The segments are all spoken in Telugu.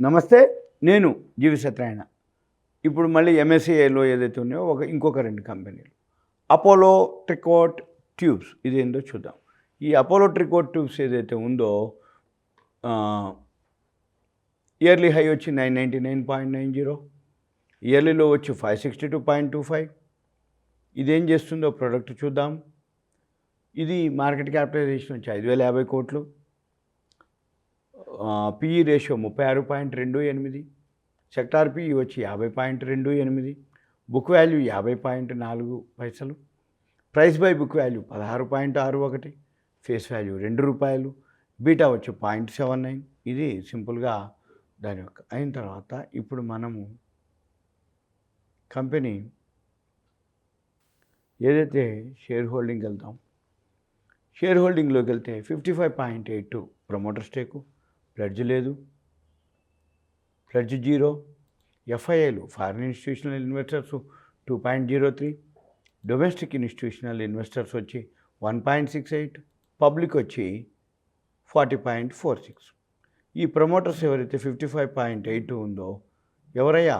నమస్తే. నేను GVSatyanarayana. ఇప్పుడు మళ్ళీ MSCIలో ఏదైతే ఉన్నాయో ఇంకొక 2 కంపెనీలు. అపోలో ట్రికోట్ ట్యూబ్స్ ఇదేందో చూద్దాం. ఈ అపోలో ట్రికోట్ ట్యూబ్స్ ఏదైతే ఉందో ఇయర్లీ హై వచ్చి 999.90, ఇయర్లీలో వచ్చి 562.25. ఇదేం చేస్తుందో ప్రోడక్ట్ చూద్దాం. ఇది మార్కెట్ క్యాపిటలైజేషన్ వచ్చి 5,050 కోట్లు, పిఈ రేషియో 36.28, సెక్టార్ పిఈ వచ్చి 50.28, book value 50.4 price by book value 16.61, face value ₹2, beta వచ్చి 0.79. ఇది సింపుల్గా దాని యొక్క అయిన తర్వాత ఇప్పుడు మనము కంపెనీ ఏదైతే షేర్ హోల్డింగ్కి వెళ్తాం, షేర్ హోల్డింగ్లోకి వెళ్తే 55.82 ప్రమోటర్ స్టేకు, ప్లెడ్జ్ లేదు, ప్లెడ్జ్ 0, ఎఫ్ఐఐలు foreign institutional investors 2.03, domestic institutional investors వచ్చి 1.68, పబ్లిక్ వచ్చి 40.46. ఈ ప్రమోటర్స్ ఎవరైతే 55.82 ఉందో ఎవరయ్యా,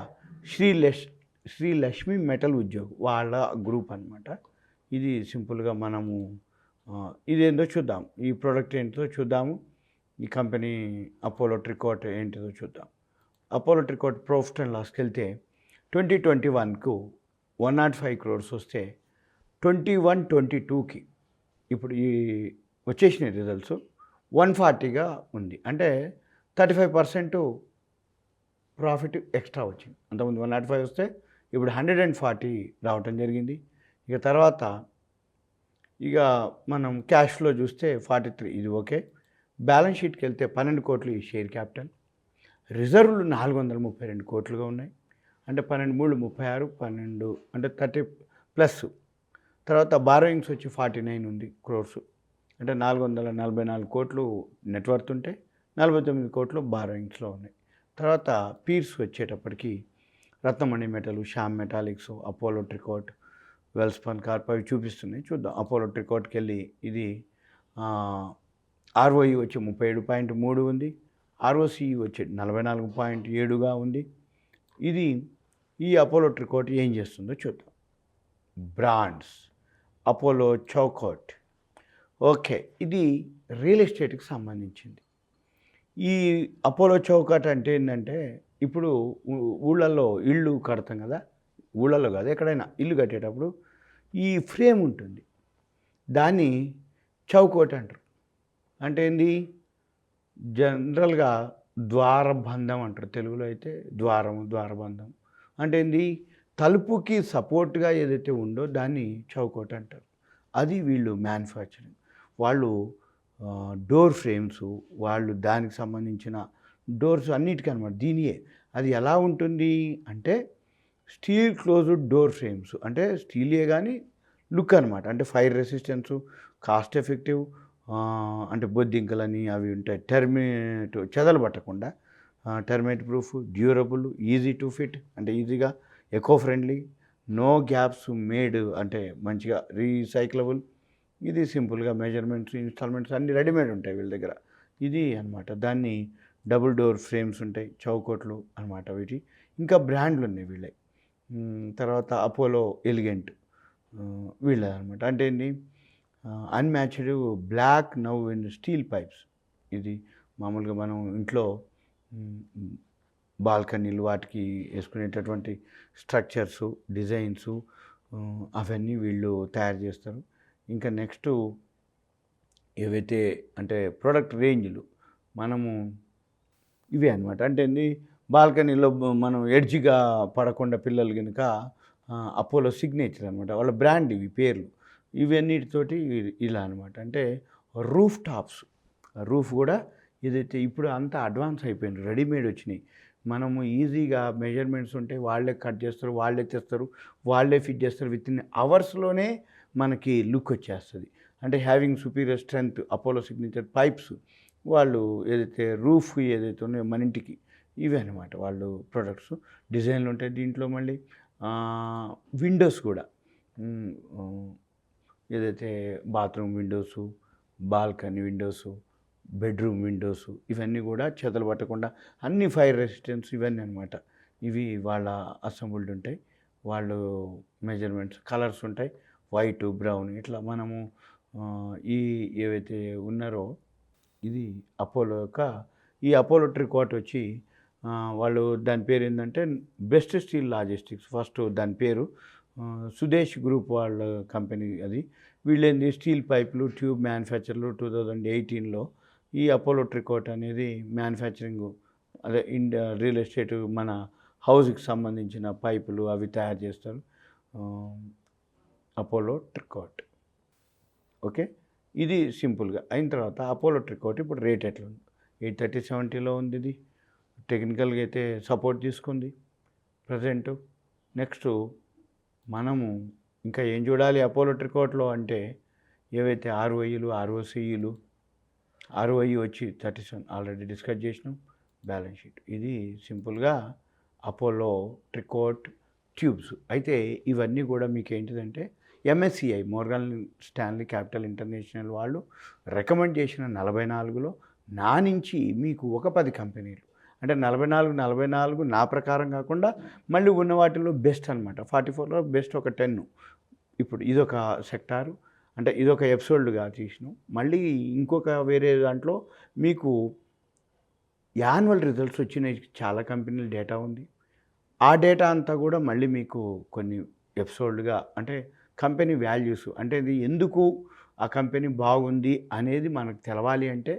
శ్రీ లక్ష్మీ మెటల్ ఉద్యోగ్ వాళ్ళ గ్రూప్ అనమాట. ఇది సింపుల్గా మనము ఇదేందో చూద్దాం, ఈ ప్రోడక్ట్ ఏంటో చూద్దాము. ఈ కంపెనీ అపోలో ట్రికోట్ ఏంటిదో చూద్దాం. అపోలో ట్రికోట్ ప్రాఫిట్ అండ్ లాస్కి వెళ్తే 2021కు 105 crores వస్తే 21-22కి ఇప్పుడు ఈ వచ్చేసిన రిజల్ట్స్ 140గా ఉంది. అంటే 35% ప్రాఫిట్ ఎక్స్ట్రా వచ్చింది. అంతకుముందు 105 వస్తే ఇప్పుడు 140 రావటం జరిగింది. ఇక తర్వాత ఇక మనం క్యాష్ ఫ్లో చూస్తే 43, ఇది ఓకే. బ్యాలెన్స్ షీట్కి వెళ్తే 12 కోట్లు ఈ షేర్ క్యాపిటల్, రిజర్వ్లు 432 కోట్లుగా ఉన్నాయి. అంటే 12 3 36, 12 అంటే 30 ప్లస్. తర్వాత బారోయింగ్స్ వచ్చి 49 ఉంది క్రోర్స్, అంటే 444 కోట్లు నెట్వర్త్ ఉంటే 49 కోట్లు బారోయింగ్స్లో ఉన్నాయి. తర్వాత పీర్స్ వచ్చేటప్పటికి Ratnamani metal, Shyam metallics, Apollo Tricoat, Welspun corp అవి చూపిస్తున్నాయి. చూద్దాం. అపోలో ట్రికోట్కి వెళ్ళి ఇది ఆర్ఓఈ వచ్చి 37.3 ఉంది, ఆర్ఓసిఈ వచ్చి 44.7గా ఉంది. ఇది ఈ అపోలో ట్రికోట్ ఏం చేస్తుందో చూద్దాం. బ్రాండ్స్ అపోలో చౌకోట్, ఓకే, ఇది రియల్ ఎస్టేట్కి సంబంధించింది. ఈ అపోలో చౌకట్ అంటే ఏంటంటే, ఇప్పుడు ఊళ్ళల్లో ఇళ్ళు కడతాం కదా, ఊళ్ళల్లో కాదు ఎక్కడైనా ఇల్లు కట్టేటప్పుడు ఈ ఫ్రేమ్ ఉంటుంది, దాన్ని చౌకోట్ అంటారు. అంటే ఏంది, జనరల్గా ద్వారబంధం అంటారు, తెలుగులో అయితే ద్వారబంధం అంటే ఏంది, తలుపుకి సపోర్ట్గా ఏదైతే ఉందో దాన్ని చౌకోట్ అంటారు. అది వీళ్ళు మ్యానుఫ్యాక్చరింగ్ వాళ్ళు డోర్ ఫ్రేమ్స్, వాళ్ళు దానికి సంబంధించిన డోర్స్ అన్నిటికీ అనమాట. దీనియే అది ఎలా ఉంటుంది అంటే స్టీల్ క్లోజ్డ్ డోర్ ఫ్రేమ్స్, అంటే స్టీలే కానీ లుక్ అనమాట. అంటే ఫైర్ రెసిస్టెన్సు, కాస్ట్ ఎఫెక్టివ్, అంటే బొద్దింకలని అవి ఉంటాయి, టెర్మినేట్ చెదలు పట్టకుండా, termite proof, durable, easy to fit అంటే ఈజీగా, eco friendly, no gaps made అంటే మంచిగా రీసైక్లబుల్. ఇది సింపుల్గా మెజర్మెంట్స్, ఇన్స్టాల్మెంట్స్ అన్నీ రెడీమేడ్ ఉంటాయి వీళ్ళ దగ్గర. ఇది అనమాట. దాన్ని డబుల్ డోర్ ఫ్రేమ్స్ ఉంటాయి, చౌకోట్లు అనమాట వీటి. ఇంకా బ్రాండ్లు ఉన్నాయి వీళ్ళవి. తర్వాత అపోలో ఎలిగెంట్ వీళ్ళ అనమాట. అంటే ఏంటి, unmatched block now in steel pipes. ఇది మామూలుగా మనం ఇంట్లో బాల్కనీలు వాటికి వేసుకునేటటువంటి స్ట్రక్చర్సు, డిజైన్సు అవన్నీ వీళ్ళు తయారు చేస్తారు. ఇంకా నెక్స్ట్ ఏవైతే అంటే ప్రోడక్ట్ రేంజ్లు మనము ఇవే అనమాట. అంటే ఏంది, బాల్కనీలో మనం ఎడ్జిగా పడకుండా పిల్లలు కనుక అపోలో సిగ్నేచర్ అనమాట, వాళ్ళ బ్రాండ్ ఇవి పేర్లు. ఇవన్నిటితోటి ఇలా అనమాట. అంటే రూఫ్ టాప్స్, రూఫ్ కూడా ఏదైతే ఇప్పుడు అంతా అడ్వాన్స్ అయిపోయింది, రెడీమేడ్ వచ్చినాయి. మనము ఈజీగా మెజర్మెంట్స్ ఉంటే వాళ్ళే కట్ చేస్తారు, వాళ్ళే తెస్తారు, వాళ్ళే ఫిట్ చేస్తారు. విత్ ఇన్ అవర్స్లోనే మనకి లుక్ వచ్చేస్తుంది. అంటే having superior strength Apollo signature pipes, వాళ్ళు ఏదైతే రూఫ్ ఏదైతే ఉన్నాయో మన ఇంటికి ఇవే అనమాట వాళ్ళు ప్రొడక్ట్స్. డిజైన్లు ఉంటాయి దీంట్లో. మళ్ళీ విండోస్ కూడా ఏదైతే bathroom windows, balcony windows, bedroom Windows ఇవన్నీ కూడా చెదలు పట్టకుండా అన్ని ఫైర్ రెసిస్టెన్స్ ఇవన్నీ అనమాట. ఇవి వాళ్ళ అసెంబుల్డ్ ఉంటాయి. వాళ్ళు మెజర్మెంట్స్ కలర్స్ ఉంటాయి. వైటు, బ్రౌన్ ఇట్లా మనము ఈ ఏవైతే ఉన్నారో ఇది అపోలో యొక్క ఈ అపోలో ట్రికోట్ వచ్చి వాళ్ళు దాని పేరు ఏంటంటే బెస్ట్ స్టీల్ లాజిస్టిక్స్. ఫస్ట్ దాని పేరు సుదేశ్ గ్రూప్ వాళ్ళ కంపెనీ అది. వీళ్ళేంది స్టీల్ పైపులు ట్యూబ్ మ్యానుఫ్యాక్చర్లు 2018లో ఈ అపోలో ట్రికోట్ అనేది మ్యానుఫ్యాక్చరింగ్ అదే రియల్ ఎస్టేట్ మన హౌస్కి సంబంధించిన పైపులు అవి తయారు చేస్తారు. Apollo Tricoat okay. ఇది సింపుల్గా అయిన తర్వాత అపోలో ట్రికోట్ ఇప్పుడు రేట్ ఎట్లా ఉంది? 830-70లో ఉంది. ఇది టెక్నికల్గా అయితే సపోర్ట్ తీసుకుంది ప్రజెంట్. నెక్స్ట్ మనము ఇంకా ఏం చూడాలి అపోలో ట్రికోట్లో అంటే ఏవైతే ఆర్ఓఈలు, ఆర్ఓసిఈలు, ఆర్ఓఈ వచ్చి 37 ఆల్రెడీ డిస్కస్ చేసినాం. బ్యాలెన్స్ షీట్ ఇది సింపుల్గా అపోలో ట్రికోట్ ట్యూబ్స్. అయితే ఇవన్నీ కూడా మీకు ఏంటిదంటే MSCI Morgan Stanley capital international వాళ్ళు రికమెండ్ చేసిన 44లో నా నుంచి మీకు ఒక 10 కంపెనీలు అంటే 44 నా ప్రకారం కాకుండా మళ్ళీ ఉన్న వాటిలో బెస్ట్ అనమాట. 44లో బెస్ట్ ఒక 10. ఇప్పుడు ఇదొక సెక్టారు అంటే ఇదొక ఎపిసోడ్గా తీసినాం. మళ్ళీ ఇంకొక వేరే దాంట్లో మీకు యాన్యువల్ రిజల్ట్స్ వచ్చినాయి చాలా కంపెనీల డేటా ఉంది. ఆ డేటా అంతా కూడా మళ్ళీ మీకు కొన్ని ఎపిసోడ్లుగా అంటే కంపెనీ వాల్యూస్ అంటే ఇది ఎందుకు ఆ కంపెనీ బాగుంది అనేది మనకు తెలవాలి అంటే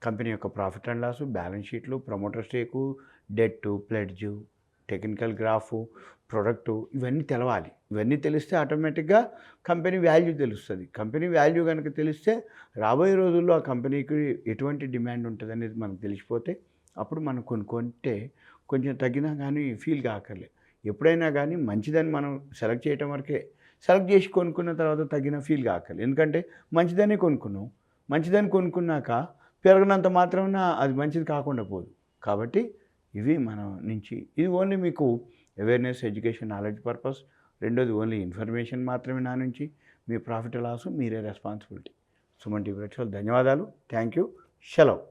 కంపెనీ యొక్క ప్రాఫిట్ అండ్ లాసు, బ్యాలెన్స్ షీట్లు, promoter stake, debt, pledge, technical graph, product ఇవన్నీ తెలవాలి. ఇవన్నీ తెలిస్తే ఆటోమేటిక్గా కంపెనీ వాల్యూ తెలుస్తుంది. కంపెనీ వాల్యూ కనుక తెలిస్తే రాబోయే రోజుల్లో ఆ కంపెనీకి ఎటువంటి డిమాండ్ ఉంటుంది అనేది మనకు తెలిసిపోతే అప్పుడు మనం కొనుక్కుంటే కొంచెం తగ్గినా కానీ ఫీల్ కాకర్లే. ఎప్పుడైనా కానీ మంచిదని మనం సెలెక్ట్ చేయటం వరకే. సెలెక్ట్ చేసి కొనుక్కున్న తర్వాత తగ్గిన ఫీల్ కాకర్లే. ఎందుకంటే మంచిదనే కొనుక్కున్నాం. మంచిదని కొనుక్కున్నాక పెరగనంత మాత్రాన అది మంచిది కాకుండా పోదు. కాబట్టి ఇవి మన నుంచి ఇది ఓన్లీ మీకు అవేర్నెస్, ఎడ్యుకేషన్, నాలెడ్జ్ పర్పస్. రెండోది ఓన్లీ ఇన్ఫర్మేషన్ మాత్రమే నా నుంచి. మీ ప్రాఫిట్ లాసు మీరే రెస్పాన్సిబిలిటీ. సుమన్ టీవీ ప్రేక్షకులకు ధన్యవాదాలు. Thank you. సెలవు.